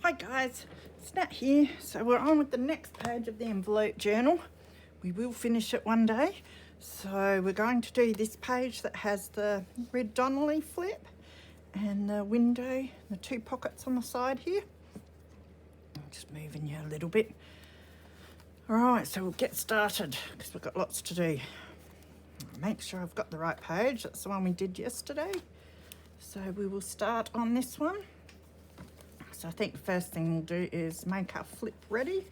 Hi guys, it's Nat here. So we're on with the next page of the envelope journal. We will finish it one day. So we're going to do this page that has the red Donnelly flip and the window, the two pockets on the side here. I'm just moving you a little bit. Alright, so we'll get started because we've got lots to do. Make sure I've got the right page. That's the one we did yesterday. So we will start on this one. So I think the first thing we'll do is make our flip ready.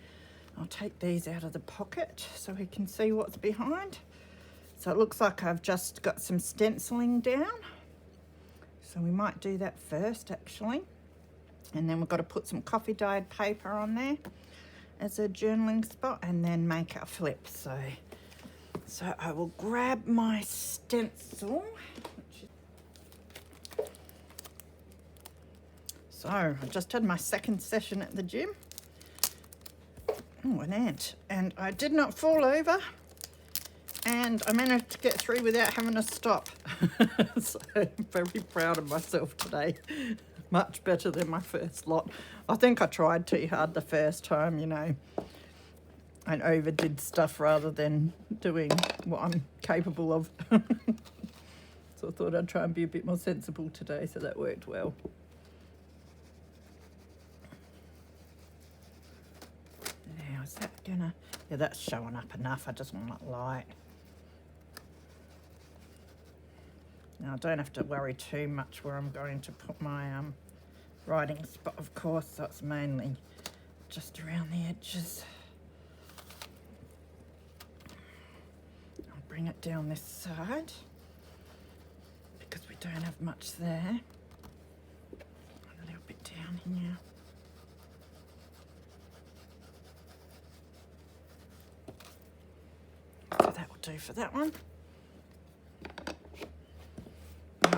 I'll take these out of the pocket so we can see what's behind. So it looks like I've just got some stenciling down. So we might do that first actually. And then we've got to put some coffee dyed paper on there as a journaling spot and then make our flip. So I will grab my stencil. So I just had my second session at the gym. Oh, an ant. And I did not fall over. And I managed to get through without having to stop. So I'm very proud of myself today. Much better than my first lot. I think I tried too hard the first time, you know, and overdid stuff rather than doing what I'm capable of. So I thought I'd try and be a bit more sensible today, so that worked well. Now, is that gonna... Yeah, that's showing up enough. I just want it light. Now, I don't have to worry too much where I'm going to put my writing spot, of course. So it's mainly just around the edges. I'll bring it down this side because we don't have much there. A little bit down here. So that will do for that one.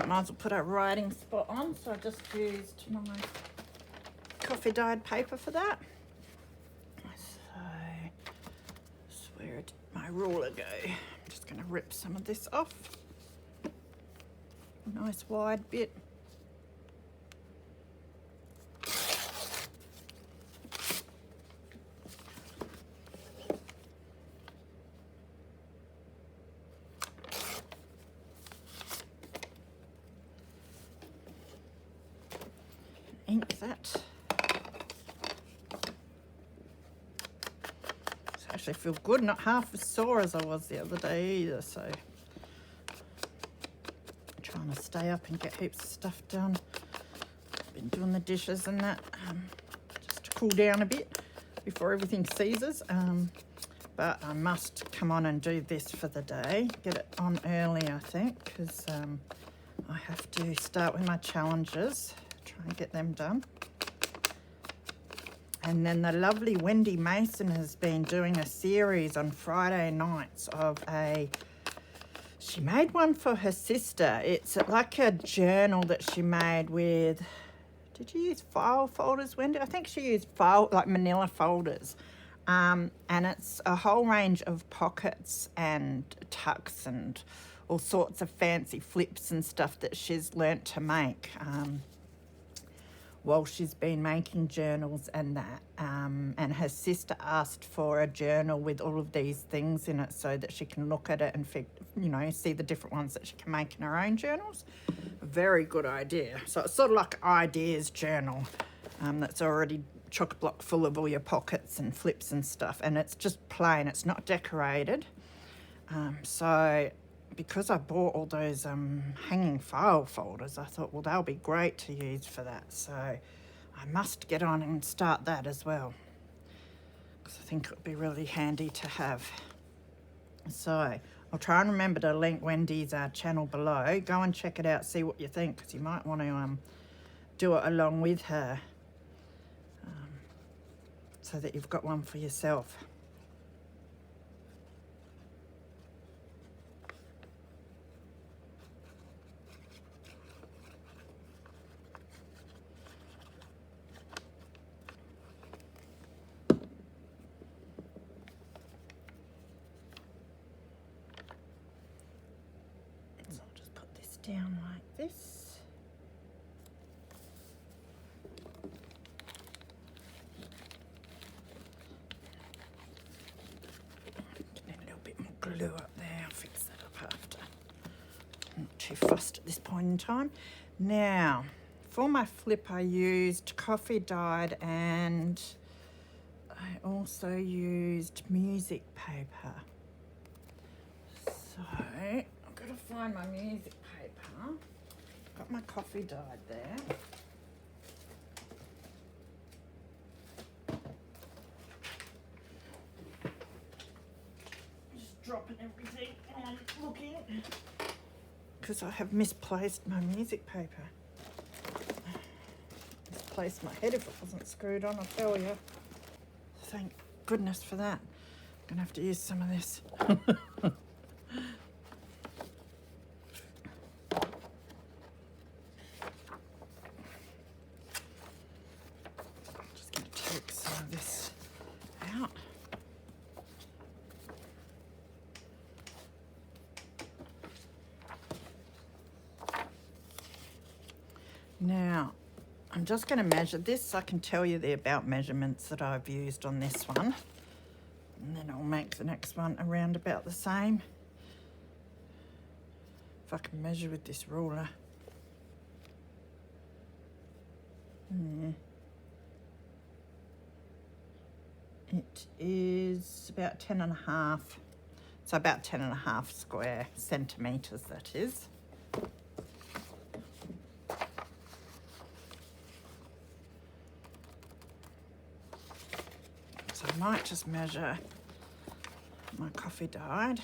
Might as well put our writing spot on, so I just used my coffee dyed paper for that. So that's where did my ruler go? I'm just going to rip some of this off. Nice wide bit. Ink that. This actually feels good, not half as sore as I was the other day either, so I'm trying to stay up and get heaps of stuff done. Been doing the dishes and that just to cool down a bit before everything seizes, but I must come on and do this for the day, get it on early I think, because I have to start with my challenges. Try and get them done. And then the lovely Wendy Mason has been doing a series on Friday nights of she made one for her sister. It's like a journal that she made with, did you use file folders, Wendy? I think she used like manila folders. And it's a whole range of pockets and tucks and all sorts of fancy flips and stuff that she's learnt to make. While she's been making journals and that, and her sister asked for a journal with all of these things in it so that she can look at it and, you know, see the different ones that she can make in her own journals. A very good idea. So it's sort of like an ideas journal that's already chock-a-block full of all your pockets and flips and stuff, and it's just plain, it's not decorated. So because I bought all those hanging file folders, I thought, well, they'll be great to use for that. So I must get on and start that as well, because I think it would be really handy to have. So I'll try and remember to link Wendy's channel below. Go and check it out, see what you think, because you might want to do it along with her, so that you've got one for yourself. Down like this. too fussed at this point in time. Now, for my flip I used coffee dyed and I also used music paper. So, I've got to find my music paper. Got my coffee dyed there. Just dropping everything and looking because I have misplaced my music paper. Misplaced my head if it wasn't screwed on, I'll tell you. Thank goodness for that. I'm gonna have to use some of this. Just gonna take some of this out. Now, I'm just going to measure this. I can tell you the about measurements that I've used on this one. And then I'll make the next one around about the same. If I can measure with this ruler. It is about 10.5. So about 10.5 square centimetres, that is. So I might just measure my coffee dyed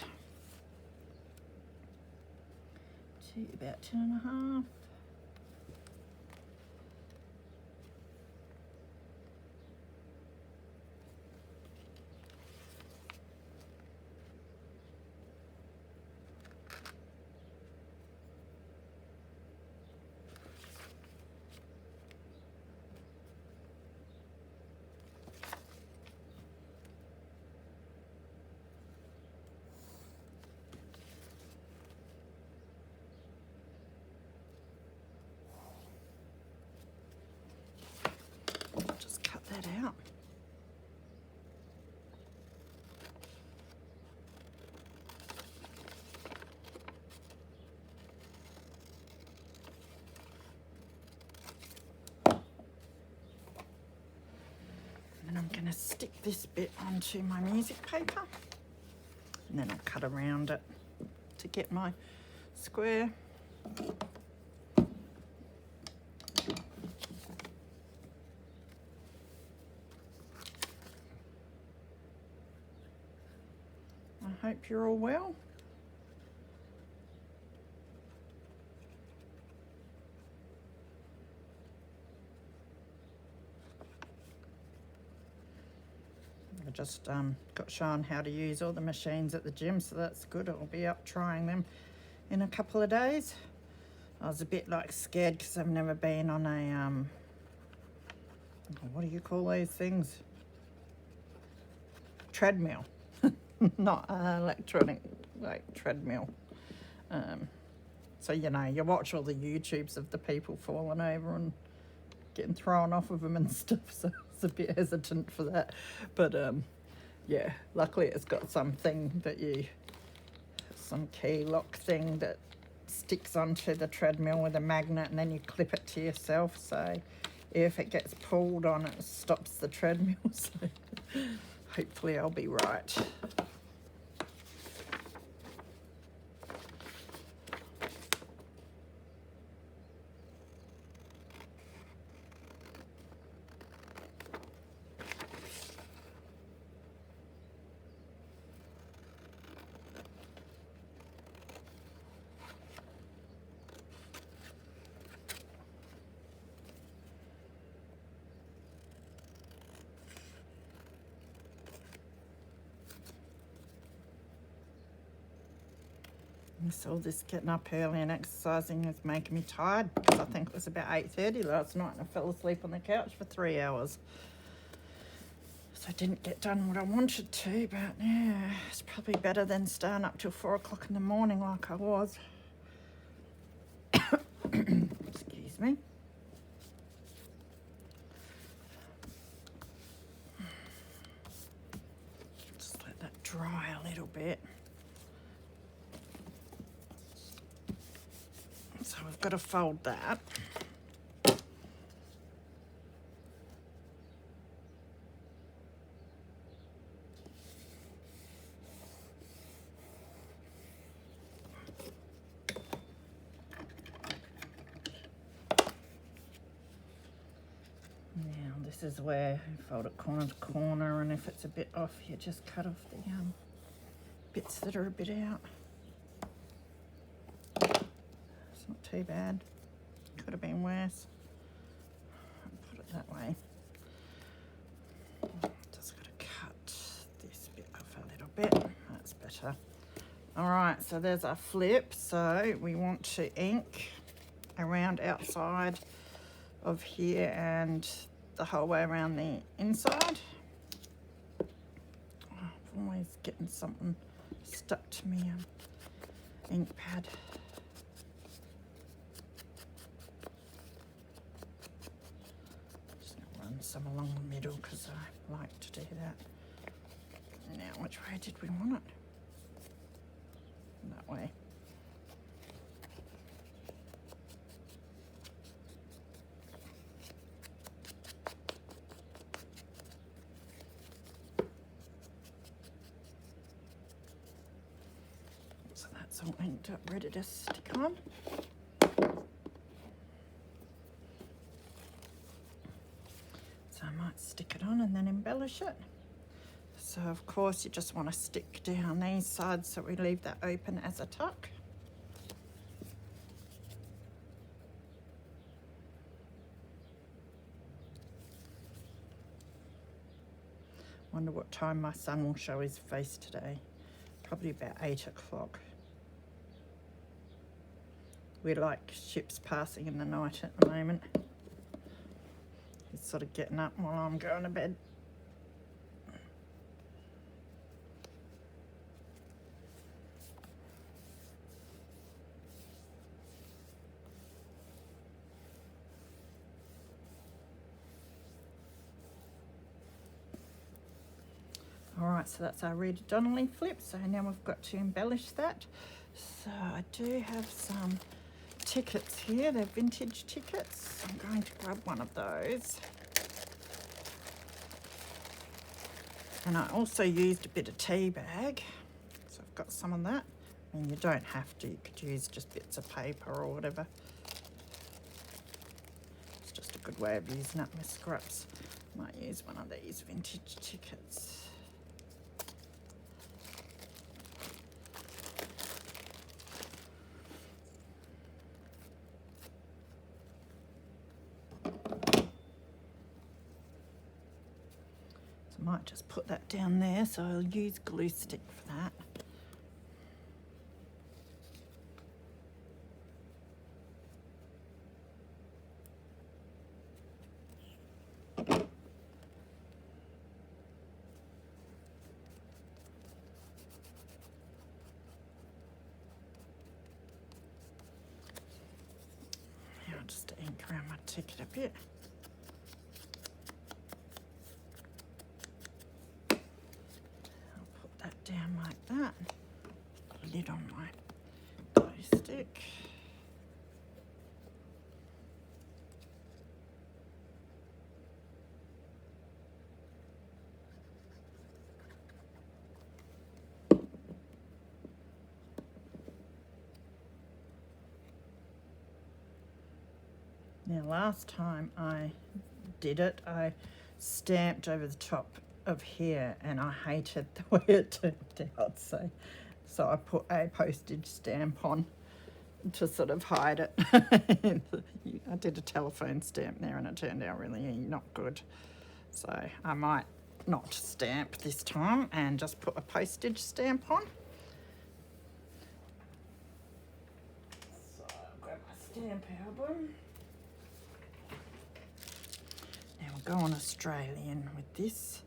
to about 10.5. Just cut that out. And I'm going to stick this bit onto my music paper and then I'll cut around it to get my square. I hope you're all well. I just got shown how to use all the machines at the gym, so that's good. I'll be up trying them in a couple of days. I was a bit like scared because I've never been on a what do you call these things? Treadmill. Not an electronic like treadmill. So you know, you watch all the YouTubes of the people falling over and getting thrown off of them and stuff, so I was a bit hesitant for that. But yeah, luckily it's got something that some key lock thing that sticks onto the treadmill with a magnet and then you clip it to yourself, so if it gets pulled on it stops the treadmill. So hopefully I'll be right. So all this getting up early and exercising is making me tired because I think it was about 8:30 last night and I fell asleep on the couch for 3 hours. So I didn't get done what I wanted to, but yeah, it's probably better than staying up till 4 o'clock in the morning like I was. Excuse me. Just let that dry a little bit. So we've got to fold that. Now this is where you fold it corner to corner, and if it's a bit off, you just cut off the bits that are a bit out. It's not too bad. Could have been worse. I'll put it that way. Just got to cut this bit off a little bit. That's better. All right, so there's our flip. So we want to ink around outside of here and the whole way around the inside. Oh, I'm always getting something stuck to me ink pad. Just gonna run some along the middle because I like to do that. Now, which way did we want it? That way. So that's all inked up, ready to stick on. So I might stick it on and then embellish it. So of course you just want to stick down these sides so we leave that open as a tuck. Wonder what time my son will show his face today. Probably about 8 o'clock. We're like ships passing in the night at the moment. He's sort of getting up while I'm going to bed. All right, so that's our Red Donnelly flip. So now we've got to embellish that. So I do have some tickets here. They're vintage tickets. I'm going to grab one of those. And I also used a bit of tea bag. So I've got some of that. And you don't have to. You could use just bits of paper or whatever. It's just a good way of using up my scraps. Might use one of these vintage tickets. Might just put that down there, so I'll use glue stick for that. Now I'll just ink around my ticket a bit. Down like that. Got a lid on my glue stick. Now last time I did it, I stamped over the top of here and I hated the way it turned out, so I put a postage stamp on to sort of hide it. I did a telephone stamp there and it turned out really not good, so I might not stamp this time and just put a postage stamp on. So I'll grab my stamp album. Now we're going Australian with this.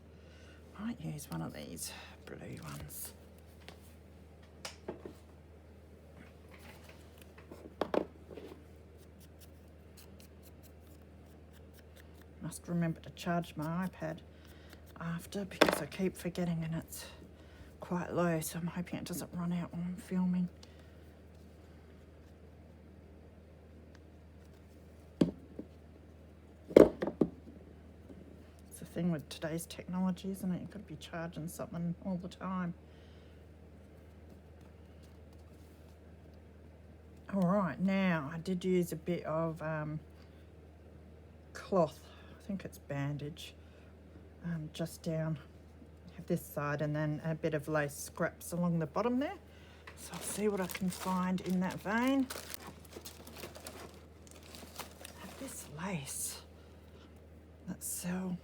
Might use one of these blue ones. Must remember to charge my iPad after because I keep forgetting and it's quite low, so I'm hoping it doesn't run out while I'm filming. thing with today's technology, isn't it? You've got to be charging something all the time. All right, now I did use a bit of cloth, I think it's bandage, just down this side, and then a bit of lace scraps along the bottom there. So I'll see what I can find in that vein. This lace that Sel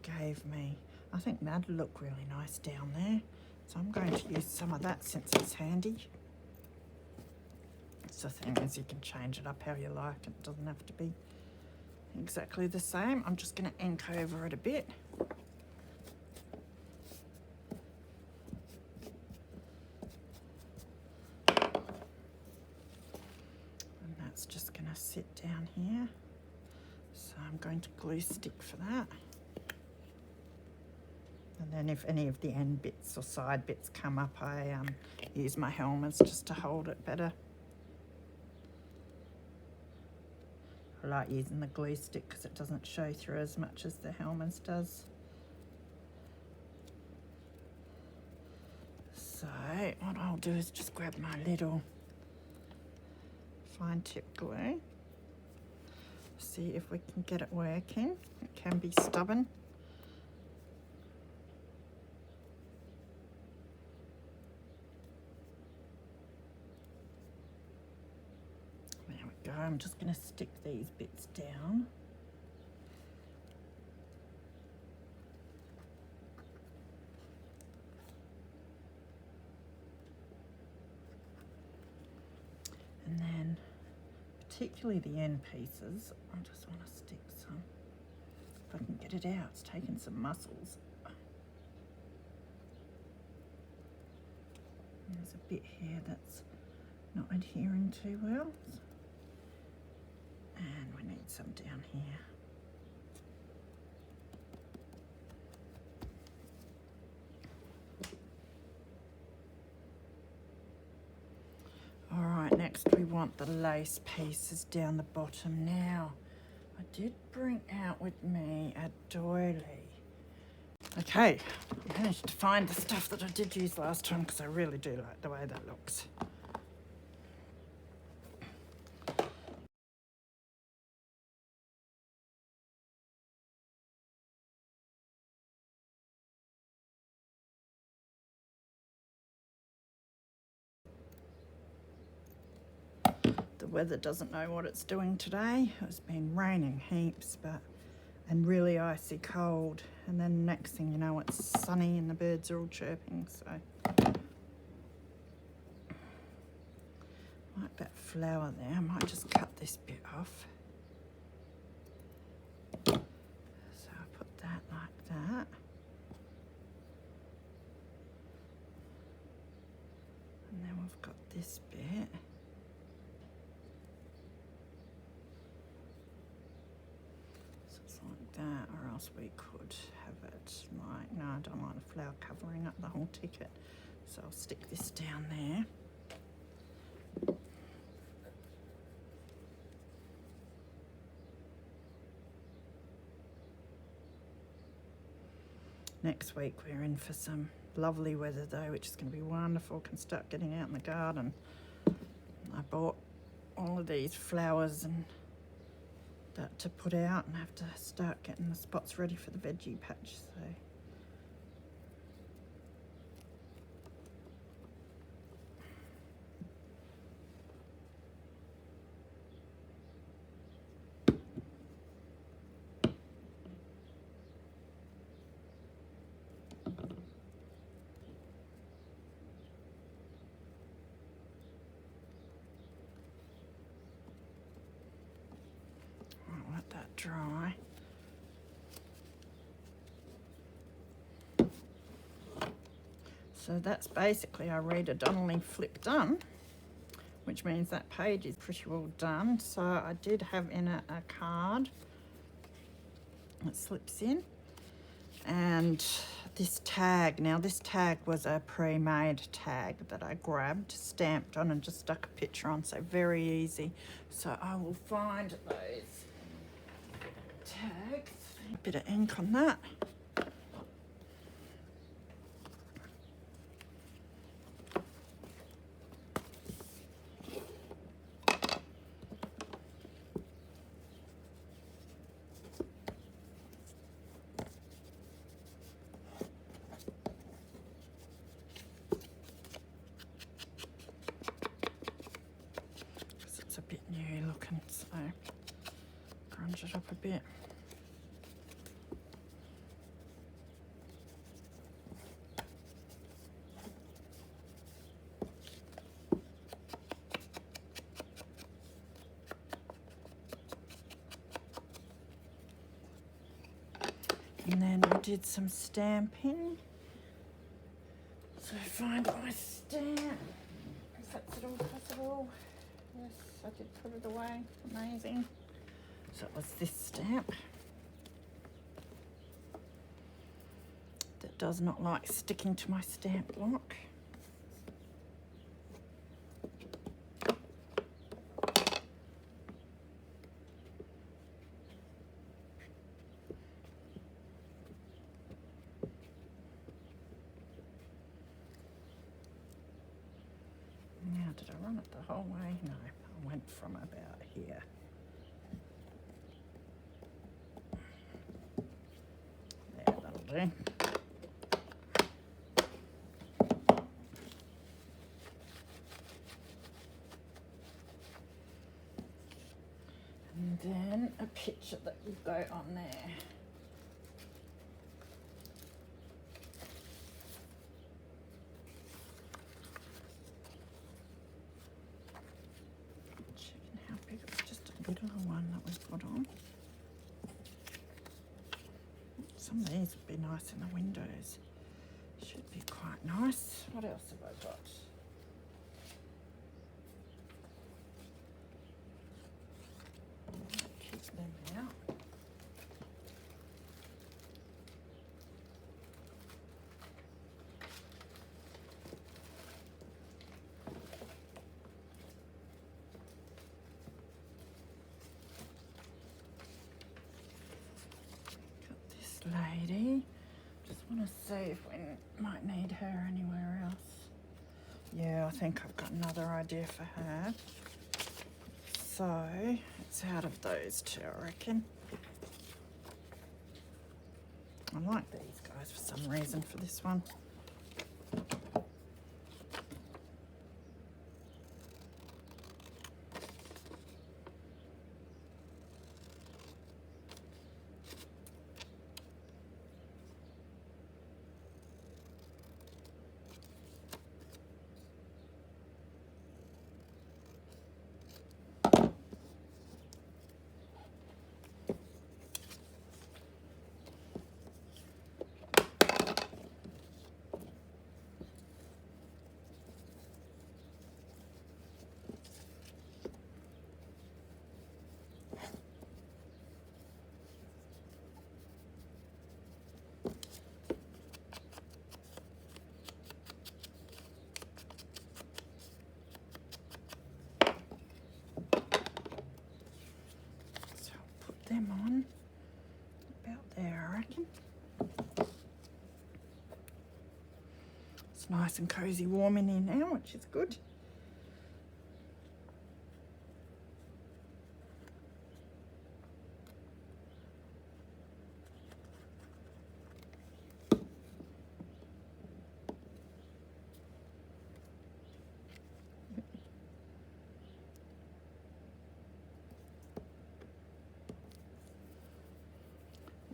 gave me, I think that'd look really nice down there. So I'm going to use some of that since it's handy. The thing is, you can change it up how you like. It doesn't have to be exactly the same. I'm just going to ink over it a bit. And that's just going to sit down here. So I'm going to glue stick for that. And then if any of the end bits or side bits come up, I use my helmets just to hold it better. I like using the glue stick because it doesn't show through as much as the Hellmann's does. So what I'll do is just grab my little fine tip glue, see if we can get it working. It can be stubborn. I'm just going to stick these bits down. And then, particularly the end pieces, I just want to stick some, if I can get it out, it's taking some muscles. And there's a bit here that's not adhering too well. And we need some down here. All right, next we want the lace pieces down the bottom. Now, I did bring out with me a doily. Okay, I managed to find the stuff that I did use last time because I really do like the way that looks. The weather doesn't know what it's doing today. It's been raining heaps, and really icy cold. And then next thing you know, it's sunny and the birds are all chirping. So, like that flower there, I might just cut this bit off. So I put that like that. And then we've got this bit. That, or else we could have it like, no, I don't like the flower covering up the whole ticket, so I'll stick this down there. Next week we're in for some lovely weather though, which is going to be wonderful. Can start getting out in the garden. I bought all of these flowers and that to put out, and have to start getting the spots ready for the veggie patch. So dry. So that's basically our Rita Donnelly flip done, which means that page is pretty well done. So I did have in it a card that slips in, and this tag. Now this tag was a pre-made tag that I grabbed, stamped on, and just stuck a picture on, so very easy. So I will find those tags. A bit of ink on that. It's a bit new looking, so grunge it up a bit. And then I did some stamping. So find my stamp, if that's at all possible. Yes, I did put it away. Amazing. So it was this stamp. That does not like sticking to my stamp block. Did I run it the whole way? No, I went from about here. There, that'll do. And then a picture that will go on there. Little one that we put on. Some of these would be nice in the windows. Should be quite nice. What else have I got? Keep them out. Lady, just want to see if we might need her anywhere else. Yeah, I think I've got another idea for her. So it's out of those two, I reckon. I like these guys for some reason for this one. Them on about there, I reckon. It's nice and cozy warm in here now, which is good.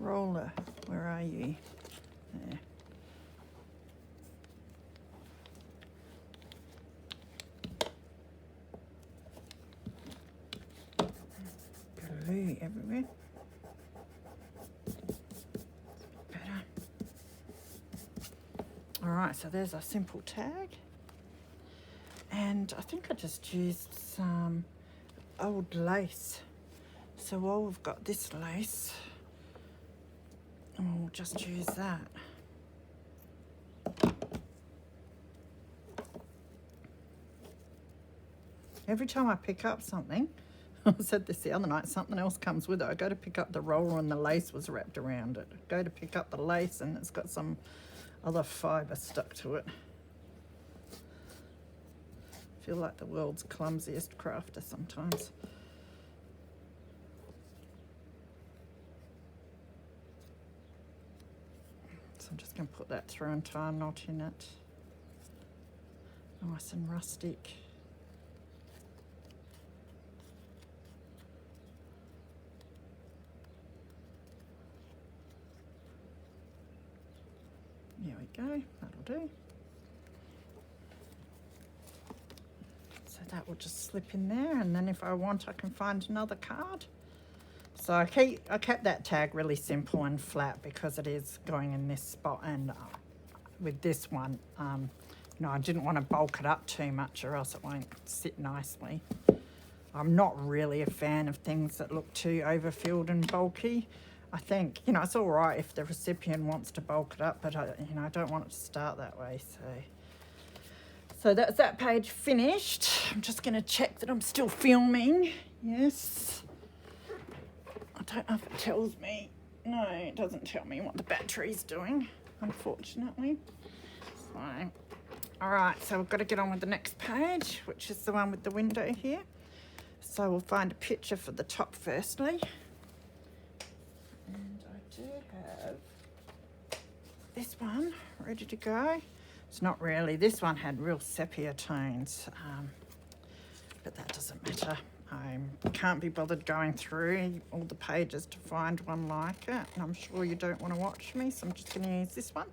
Roller, where are you? There. Glue everywhere. Better. All right, so there's a simple tag. And I think I just used some old lace. So while we've got this lace, we'll just use that. Every time I pick up something, I said this the other night, something else comes with it. I go to pick up the roller and the lace was wrapped around it. I go to pick up the lace and it's got some other fibre stuck to it. I feel like the world's clumsiest crafter sometimes. So I'm just going to put that through and tie a knot in it. Nice and rustic. There we go, that'll do. So that will just slip in there, and then if I want I can find another card. So I kept that tag really simple and flat because it is going in this spot, and with this one, you know, I didn't want to bulk it up too much or else it won't sit nicely. I'm not really a fan of things that look too overfilled and bulky. I think, you know, it's all right if the recipient wants to bulk it up, but you know, I don't want it to start that way. So that's that page finished. I'm just going to check that I'm still filming. Yes. I don't know if it tells me. No, it doesn't tell me what the battery's doing, unfortunately. So, all right, so we've got to get on with the next page, which is the one with the window here. So we'll find a picture for the top firstly. And I do have this one ready to go. It's not really, this one had real sepia tones, but that doesn't matter. I can't be bothered going through all the pages to find one like it, and I'm sure you don't want to watch me, so I'm just going to use this one.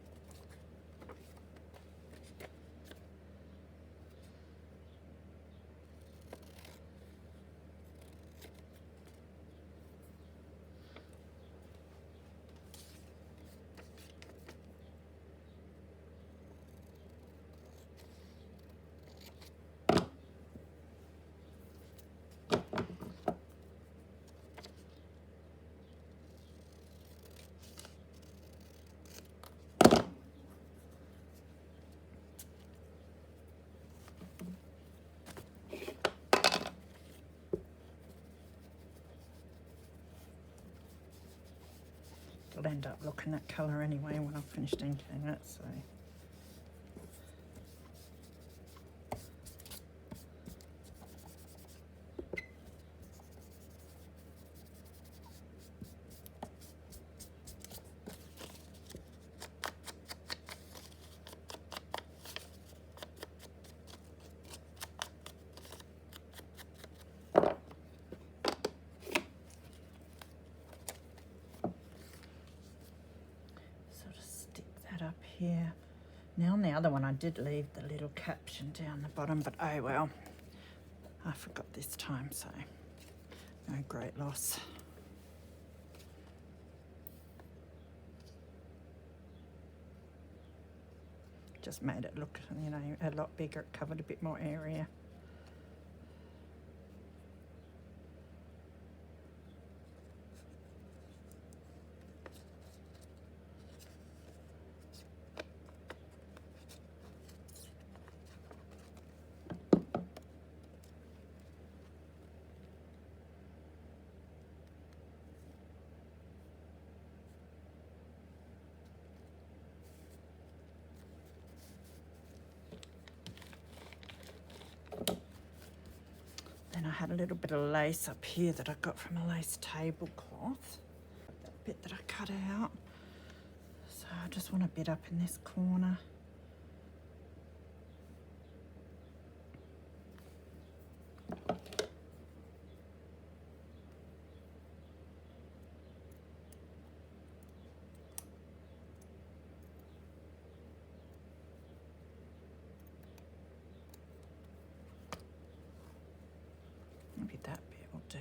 It'll end up looking that colour anyway when I've finished inking it, so. Up here. Now on the other one I did leave the little caption down the bottom, but oh well, I forgot this time, so no great loss. Just made it look, you know, a lot bigger. It covered a bit more area. I had a little bit of lace up here that I got from a lace tablecloth. That bit that I cut out. So I just want a bit up in this corner. Maybe that bit will do.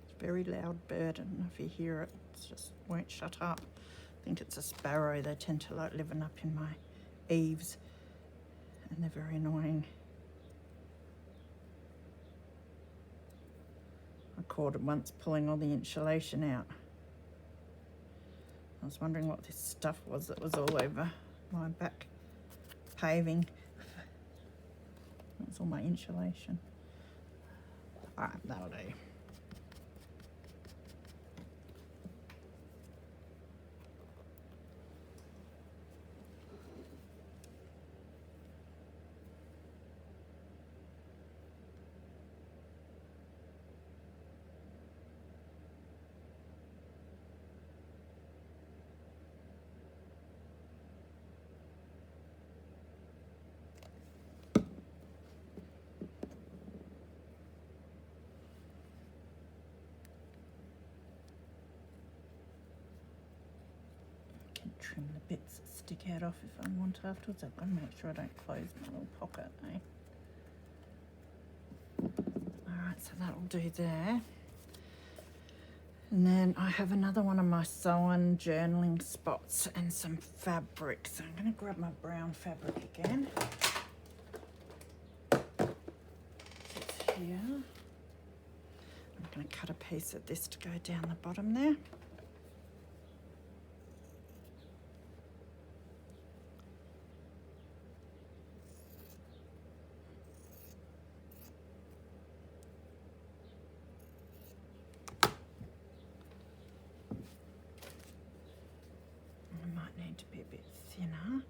It's a very loud bird, I don't know if you hear it, it just won't shut up. I think it's a sparrow, they tend to like living up in my eaves and they're very annoying. I caught it once pulling all the insulation out. I was wondering what this stuff was that was all over my back paving. That's all my insulation. Alright, that'll do. Trim the bits that stick out off if I want afterwards. I've got to make sure I don't close my little pocket, eh? Alright, so that'll do there. And then I have another one of my sewn journaling spots and some fabric. So I'm going to grab my brown fabric again. It's here. I'm going to cut a piece of this to go down the bottom there. To be a bit thinner.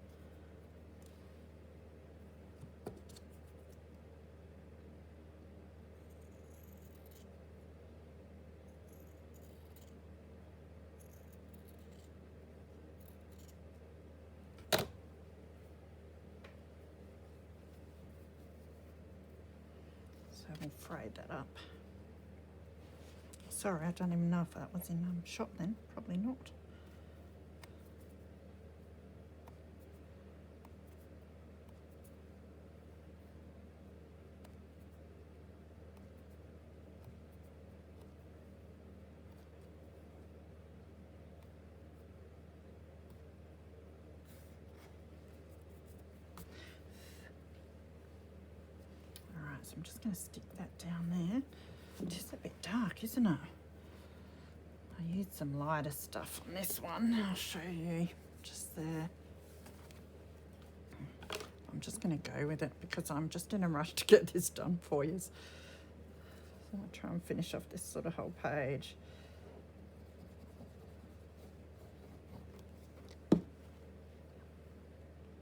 So we'll fray that up. Sorry, I don't even know if that was in shot then. Probably not. So I'm just going to stick that down there. It's just a bit dark, isn't it? I used some lighter stuff on this one. I'll show you just there. I'm just going to go with it because I'm just in a rush to get this done for you. So I'll try and finish off this sort of whole page.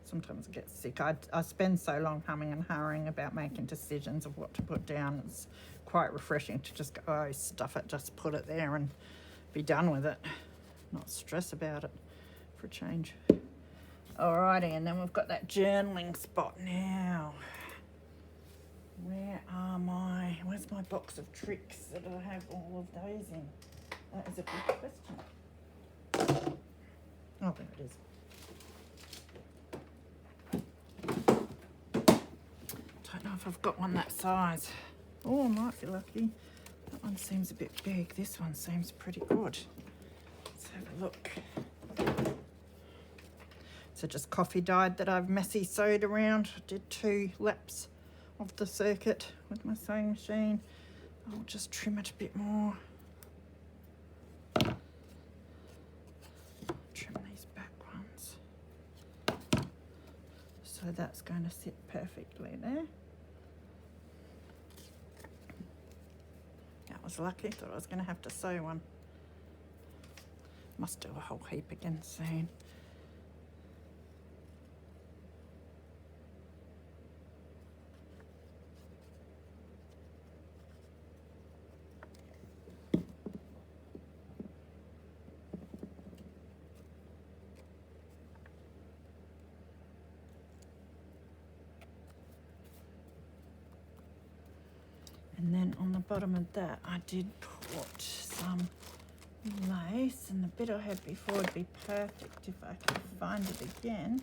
Sometimes I get sick. I spend so long humming and hurrying about making decisions of what to put down. It's quite refreshing to just go, oh, stuff it, just put it there and be done with it. Not stress about it for a change. Alrighty, and then we've got that journaling spot now. Where's my box of tricks that I have all of those in? That is a good question. Oh, there it is. Don't know if I've got one that size. Oh, I might be lucky. That one seems a bit big. This one seems pretty good. Let's have a look. So just coffee dyed that I've messy sewed around. I did 2 laps of the circuit with my sewing machine. I'll just trim it a bit more. Trim these back ones. So that's going to sit perfectly there. That was lucky. Thought I was going to have to sew one. Must do a whole heap again soon. And then on the bottom of that, I did put some lace, and the bit I had before would be perfect if I could find it again,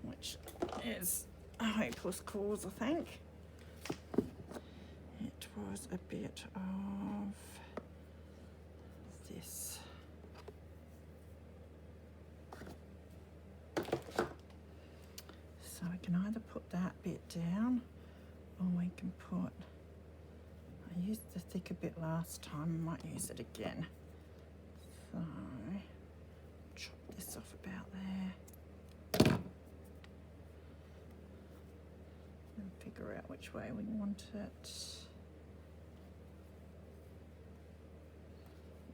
which is a hopeless cause, I think. It was a bit of this. So we can either put that bit down, or we can put, I used the thicker bit last time, I might use it again. So this off about there. And figure out which way we want it.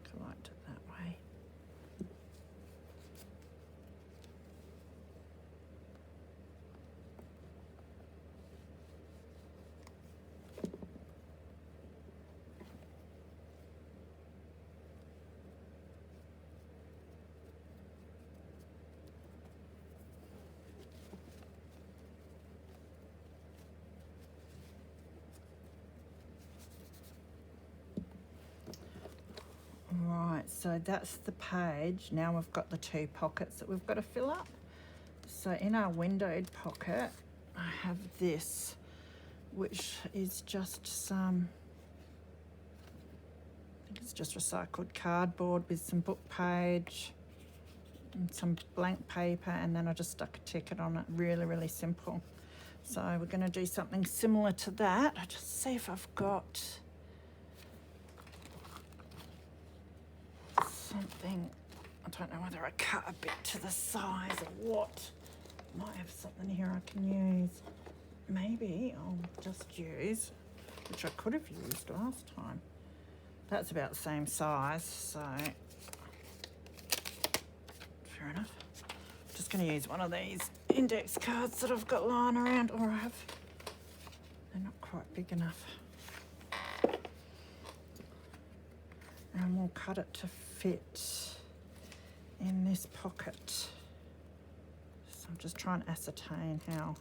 I liked it that way. Right, so that's the page. Now we've got the 2 pockets that we've got to fill up. So in our windowed pocket, I have this, which is just some, I think it's just recycled cardboard with some book page and some blank paper, and then I just stuck a ticket on it. Really, really simple. So we're going to do something similar to that. I just see if I've got something. I don't know whether I cut a bit to the size or what. Might have something here I can use. Maybe I'll just use, which I could have used last time. That's about the same size, so fair enough. Just going to use one of these index cards that I've got lying around, or I have. They're not quite big enough. And we'll cut it to fit in this pocket. So I'm just trying to ascertain how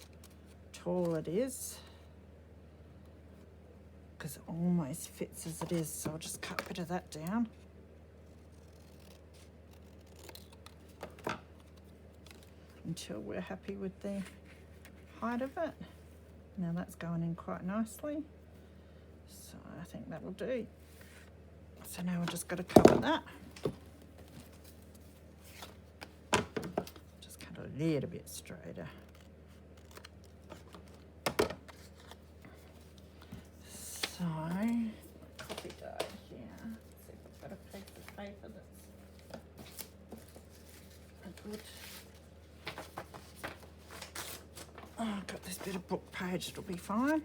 tall it is, because it almost fits as it is, so I'll just cut a bit of that down. Until we're happy with the height of it. Now that's going in quite nicely, so I think that'll do. So now we've just got to cover that. Just cut it a little bit straighter. So, copy die here. Let's see if I've got a piece of paper that's good. Oh, I've got this bit of book page, it'll be fine.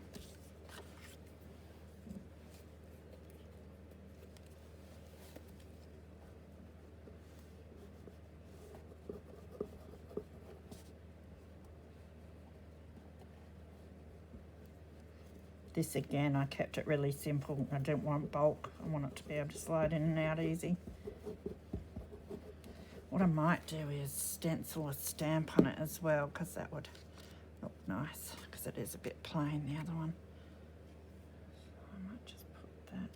This again, I kept it really simple. I don't want bulk. I want it to be able to slide in and out easy. What I might do is stencil a stamp on it as well, because that would look nice, because it is a bit plain, the other one. So I might just put that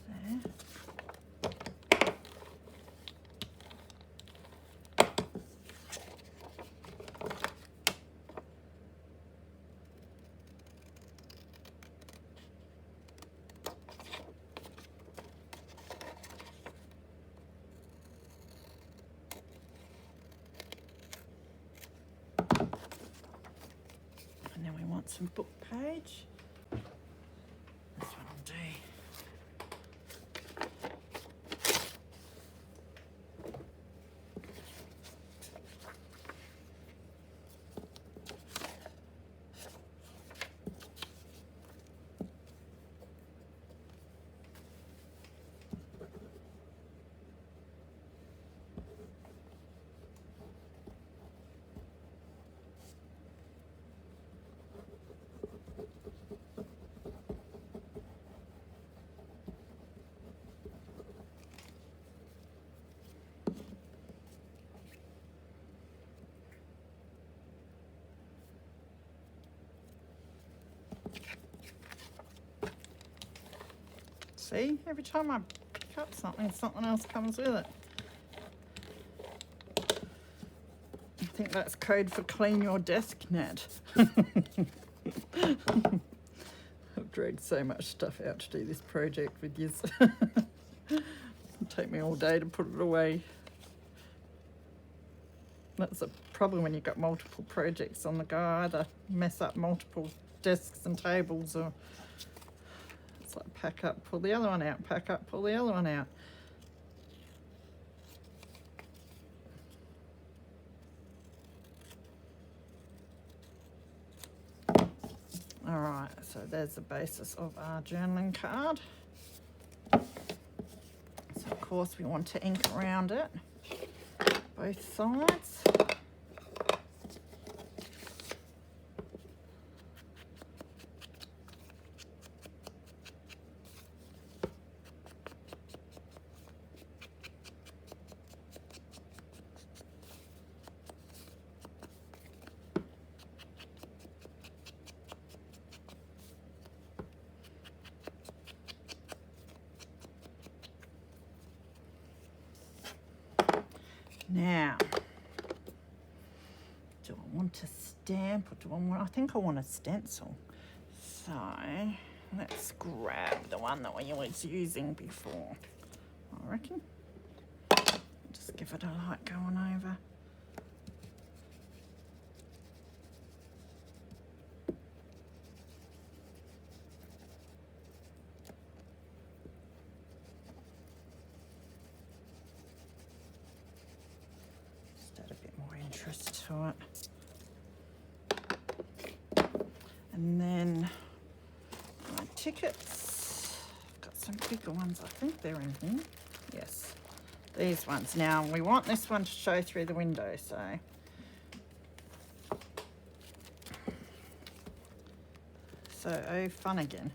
there. And then we want some book page. That's what I'll do. See, every time I pick up something, something else comes with it. I think that's code for clean your desk, Nat. I've dragged so much stuff out to do this project with you. It'll take me all day to put it away. That's a problem when you've got multiple projects on the go. Either mess up multiple desks and tables, or it's like pack up, pull the other one out, pack up, pull the other one out. All right, so there's the basis of our journaling card. So of course we want to ink around it, both sides. Now, do I want to stamp or do I want, I think I want a stencil. So let's grab the one that we was using before, I reckon. Just give it a light going over. Interest to it. And then my tickets, I've got some bigger ones, I think they're in here. Yes, these ones. Now we want this one to show through the window, so oh fun again.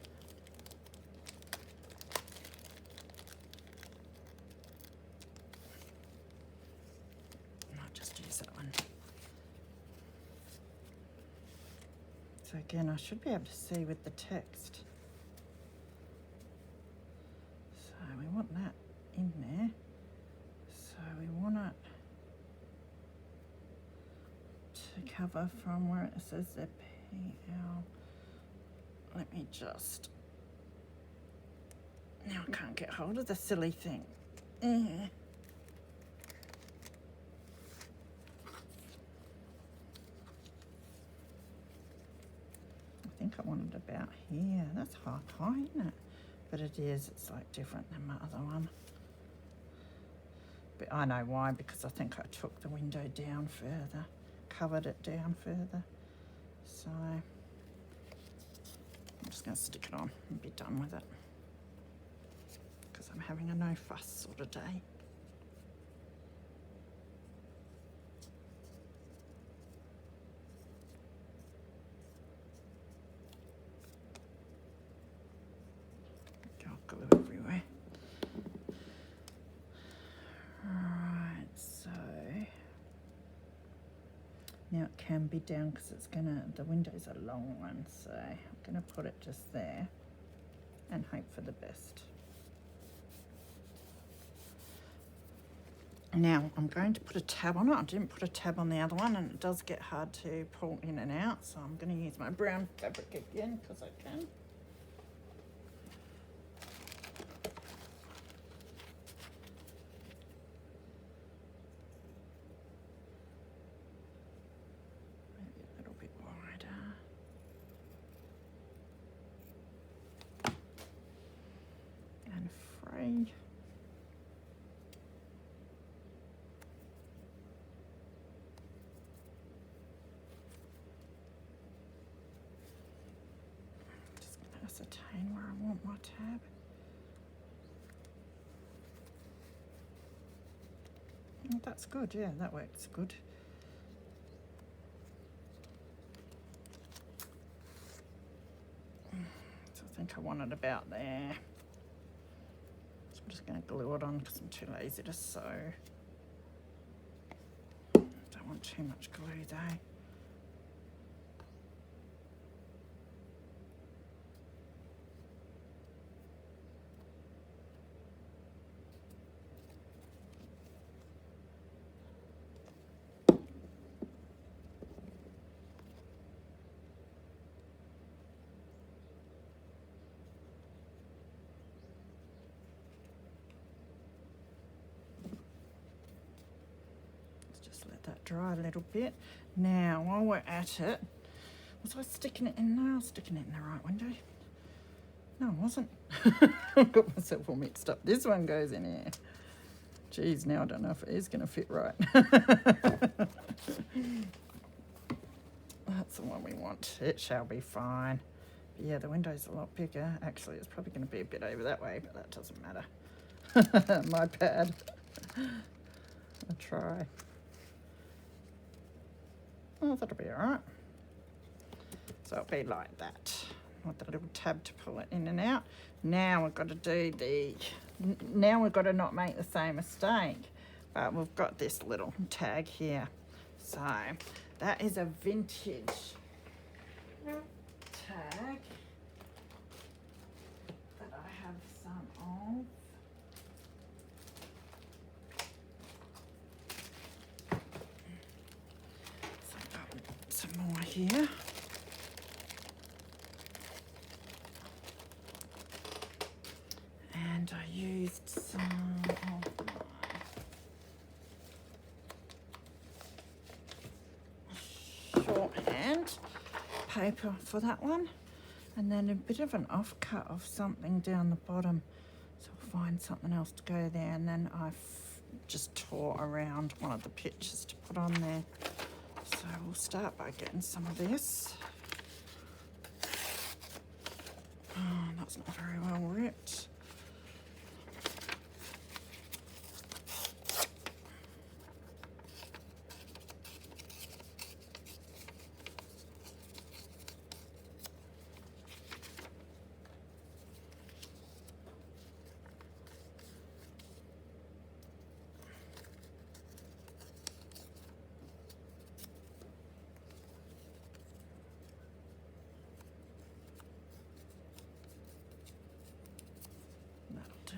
So again, I should be able to see with the text. So we want that in there. So we want it to cover from where it says the PL. Let me just, now I can't get hold of the silly thing. I think I wanted about here. That's half high, isn't it? But it is, it's like different than my other one. But I know why, because I think I took the window down further, covered it down further. So I'm just going to stick it on and be done with it, because I'm having a no fuss sort of day. Glue everywhere. Right, so now it can be down because it's gonna, the window's a long one, so I'm gonna put it just there and hope for the best. Now I'm going to put a tab on it. I didn't put a tab on the other one, and it does get hard to pull in and out, so I'm going to use my brown fabric again because I can. Ascertain where I want my tab. Oh, that's good, yeah, that works good. So I think I want it about there. So I'm just going to glue it on because I'm too lazy to sew. Don't want too much glue though. Let that dry a little bit. Now, while we're at it, was I sticking it in there? I was sticking it in the right window. No, I wasn't. I got myself all mixed up. This one goes in here. Geez, now I don't know if it is going to fit right. That's the one we want. It shall be fine. But yeah, the window's a lot bigger. Actually, it's probably going to be a bit over that way, but that doesn't matter. My bad. I'll try. Oh, that'll be all right. So it'll be like that, with the little tab to pull it in and out. Now we've got to do now we've got to not make the same mistake, but we've got this little tag here. So that is a vintage tag that I have some of. So I've got some more here. And I used some of my shorthand paper for that one, and then a bit of an offcut of something down the bottom, so I'll find something else to go there, and then I just tore around one of the pictures to put on there. So we'll start by getting some of this. Oh, that's not very well ripped. Do.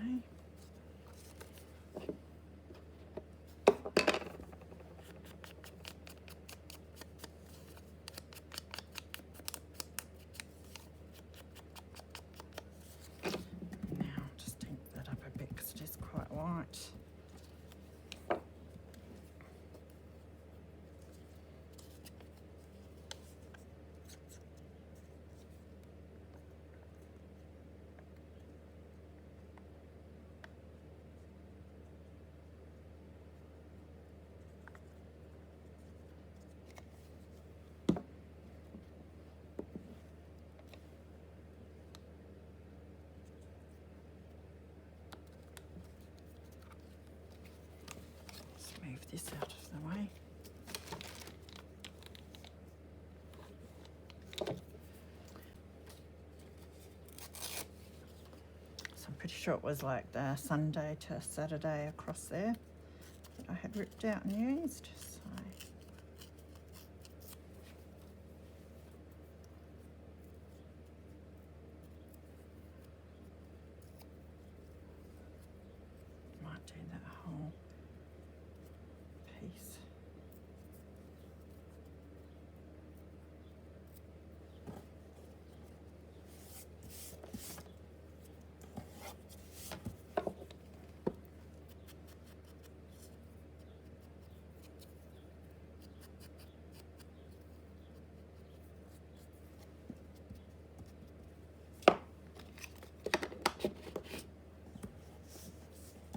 Now just ink that up a bit because it is quite white. Move this out of the way. So I'm pretty sure it was like the Sunday to Saturday across there that I had ripped out and used. So might do that whole piece.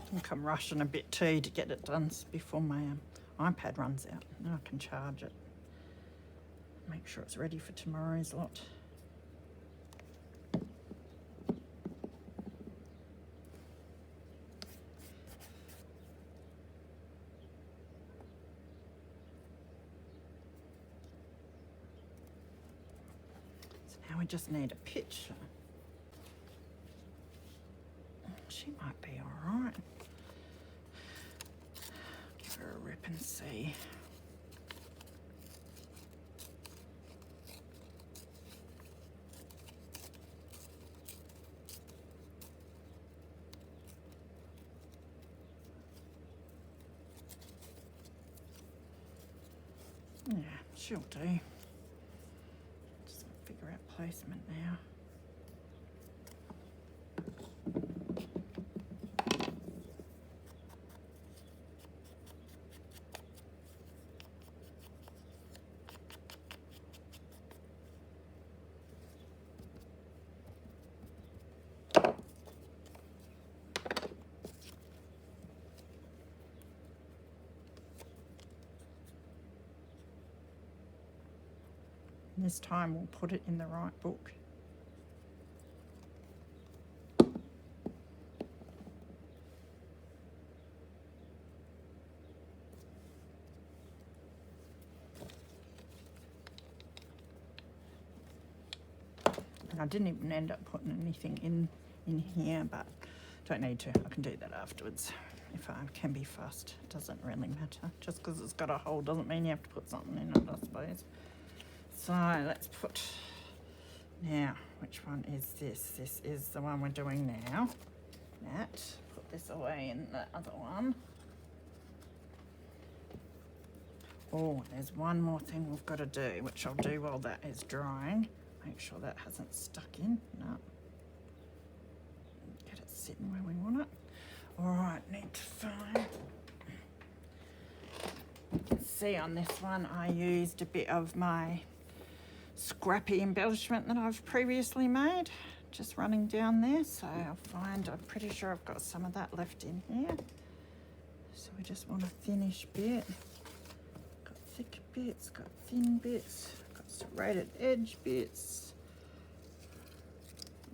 I think I'm rushing a bit too to get it done before my iPad runs out. Now I can charge it. Make sure it's ready for tomorrow's lot. So now we just need a picture. She might be all right. Give her a rip and see. Yeah, she'll do. Just figure out placement now. This time we'll put it in the right book. I didn't even end up putting anything in here, but don't need to. I can do that afterwards if I can be fussed. It doesn't really matter. Just because it's got a hole doesn't mean you have to put something in it, I suppose. So let's put, now, which one is this? This is the one we're doing now. Nat, put this away in the other one. Oh, there's one more thing we've got to do, which I'll do while that is drying. Make sure that hasn't stuck in. No. Get it sitting where we want it. All right, need to find. You can see on this one I used a bit of my scrappy embellishment that I've previously made, just running down there. So I'll find, I'm pretty sure I've got some of that left in here. So we just want a thinnish bit. Thick bits, got thin bits, got serrated edge bits.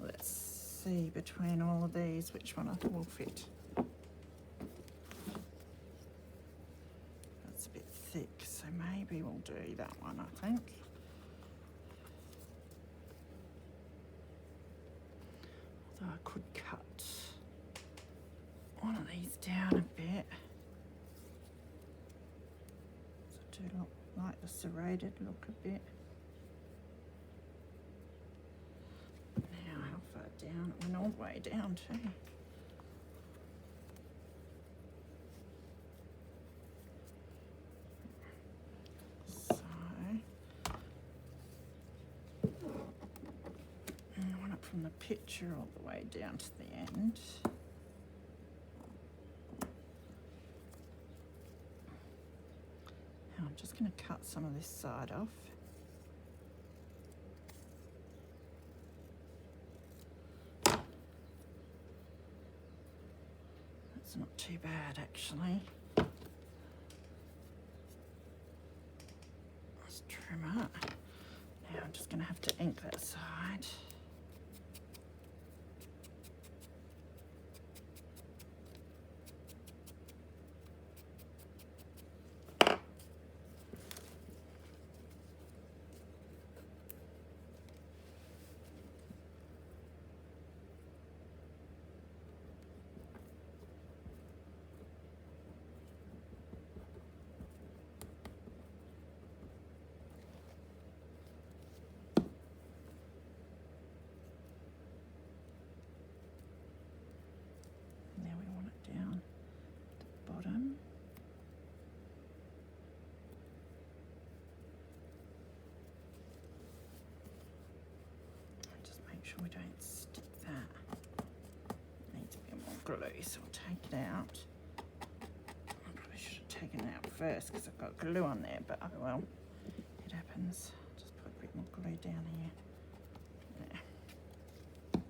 Let's see between all of these which one I think will fit. That's a bit thick, so maybe we'll do that one, I think. Although I could cut one of these down a bit. To look like the serrated look a bit. Now how far down? It went all the way down too. So I want it from the picture all the way down to the end. I'm just going to cut some of this side off. That's not too bad actually. Let's trim it. Now I'm just going to have to ink that side. Sure we don't stick that. Needs a bit more glue, so I'll take it out. I probably should have taken it out first because I've got glue on there, but oh well, it happens. Just put a bit more glue down here. There.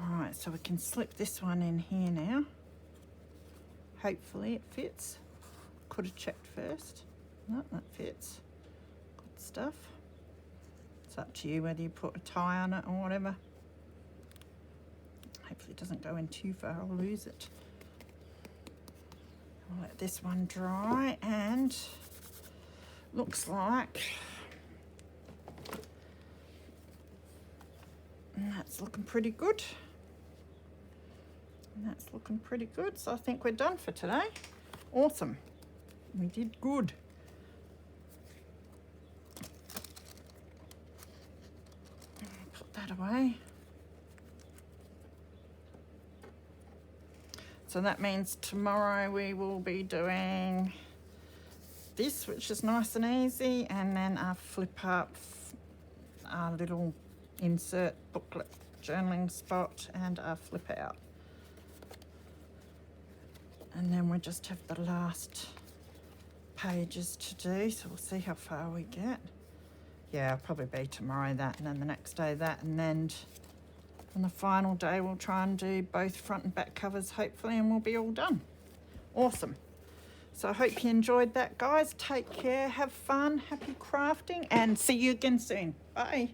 Alright, so we can slip this one in here now. Hopefully it fits. Could have checked first. No, that fits. Good stuff. It's up to you whether you put a tie on it or whatever. Hopefully it doesn't go in too far, I'll lose it. I'll let this one dry, and looks like that's looking pretty good. And that's looking pretty good, so I think we're done for today. Awesome. We did good. Away. So that means tomorrow we will be doing this, which is nice and easy, and then our flip up, our little insert booklet journaling spot, and our flip out. And then we just have the last pages to do, so we'll see how far we get. Yeah, it'll probably be tomorrow that, and then the next day that, and then on the final day we'll try and do both front and back covers hopefully, and we'll be all done. Awesome. So I hope you enjoyed that, guys. Take care, have fun, happy crafting, and see you again soon. Bye.